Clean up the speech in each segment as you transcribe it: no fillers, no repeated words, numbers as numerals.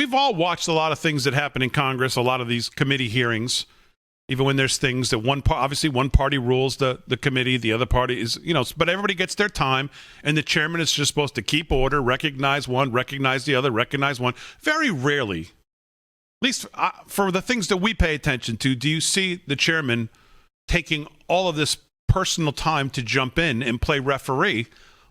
we've all watched a lot of things that happen in Congress, a lot of these committee hearings, even when there's things that obviously one party rules the committee, the other party is, but everybody gets their time, and the chairman is just supposed to keep order, recognize one, recognize the other, recognize one. Very rarely, at least for the things that we pay attention to, do you see the chairman taking all of this personal time to jump in and play referee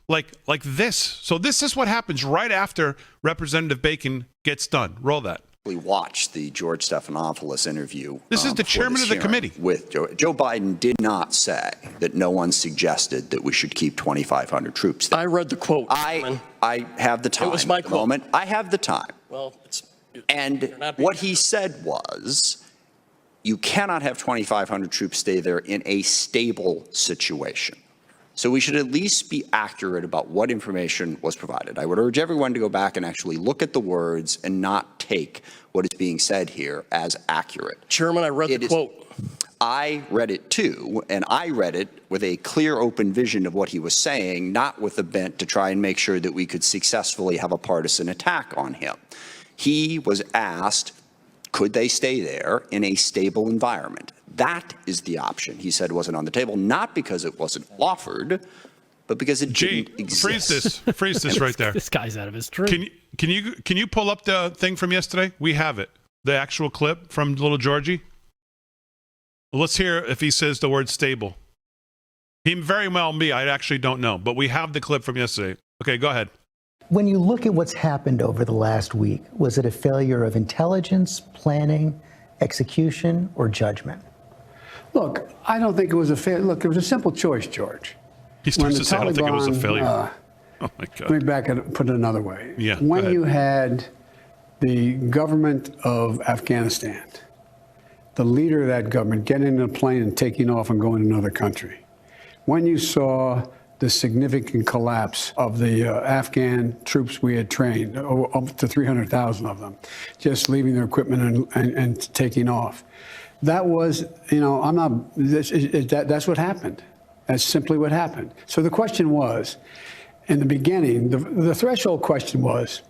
like this. So this is what happens right after Representative Bacon gets done. Roll that. We watched the George Stephanopoulos interview. This is the chairman of the committee. With Joe Biden did not say that no one suggested that we should keep 2,500 troops there. I read the quote. I have the time. It was my quote. Moment. I have the time. Well, and what he said was, you cannot have 2,500 troops stay there in a stable situation. So we should at least be accurate about what information was provided. I would urge everyone to go back and actually look at the words and not take what is being said here as accurate. Chairman, I read the quote. I read it too, and I read it with a clear, open vision of what he was saying, not with a bent to try and make sure that we could successfully have a partisan attack on him. He was asked, could they stay there in a stable environment? That is the option, he said, wasn't on the table, not because it wasn't offered, but because it didn't exist. Freeze this right there. This guy's out of his tree. Can you pull up the thing from yesterday? We have it, the actual clip from little Georgie. Let's hear if he says the word stable. He very well may. I actually don't know, but we have the clip from yesterday. Okay, go ahead. When you look at what's happened over the last week, was it a failure of intelligence, planning, execution, or judgment? Look, I don't think it was a failure. Look, it was a simple choice, George. He starts to say, I don't think it was a failure. Oh, my God. Let me put it another way. Yeah, when you had the government of Afghanistan, the leader of that government getting in a plane and taking off and going to another country, when you saw the significant collapse of the Afghan troops we had trained, up to 300,000 of them, just leaving their equipment and taking off. That was, that's what happened. That's simply what happened. So the question was, in the beginning, the threshold question was,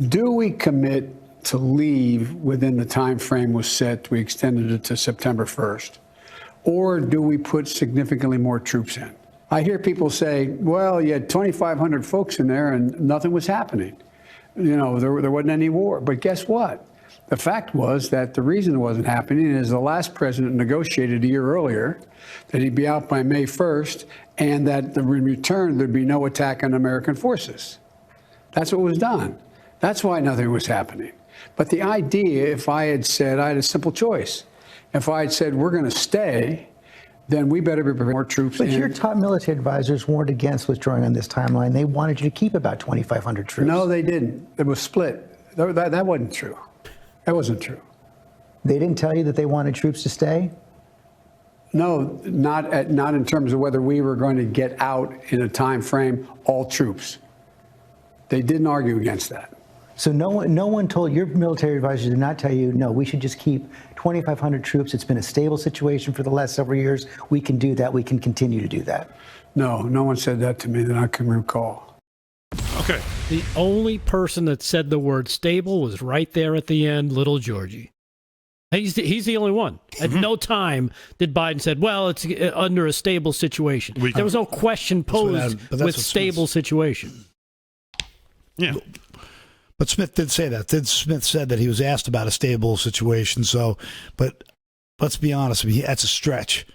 do we commit to leave within the time frame was set? We extended it to September 1st. Or do we put significantly more troops in? I hear people say, well, you had 2,500 folks in there and nothing was happening. There wasn't any war. But guess what? The fact was that the reason it wasn't happening is the last president negotiated a year earlier that he'd be out by May 1st and that in return there'd be no attack on American forces. That's what was done. That's why nothing was happening. But the idea, if I had said, I had a simple choice. If I had said, we're going to stay, then we better be preparing more troops. But your top military advisors warned against withdrawing on this timeline. They wanted you to keep about 2,500 troops. No, they didn't. It was split. That wasn't true. That wasn't true. They didn't tell you that they wanted troops to stay? No, not in terms of whether we were going to get out in a time frame, all troops. They didn't argue against that. So no one told your military advisors did not tell you, no, we should just keep 2,500 troops. It's been a stable situation for the last several years. We can do that. We can continue to do that. No one said that to me that I can recall. Okay. The only person that said the word stable was right there at the end, little Georgie. He's the only one. At no time did Biden said, well, it's under a stable situation. There was no question posed with stable situation. Yeah. But Smith did say that. Smith said that he was asked about a stable situation. So, but let's be honest, that's a stretch.